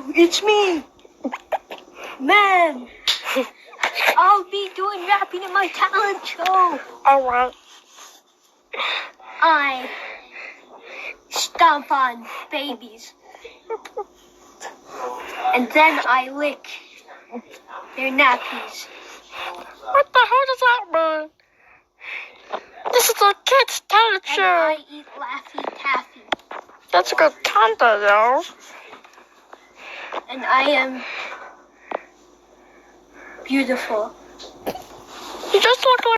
it's me, man. I'll be doing rapping in my talent show. Alright. I stomp on babies. And then I lick their nappies. What the hell does that mean? This is a kid's talent And show. I eat Laffy Taffy. That's a good content, yo. And I am beautiful. You just look like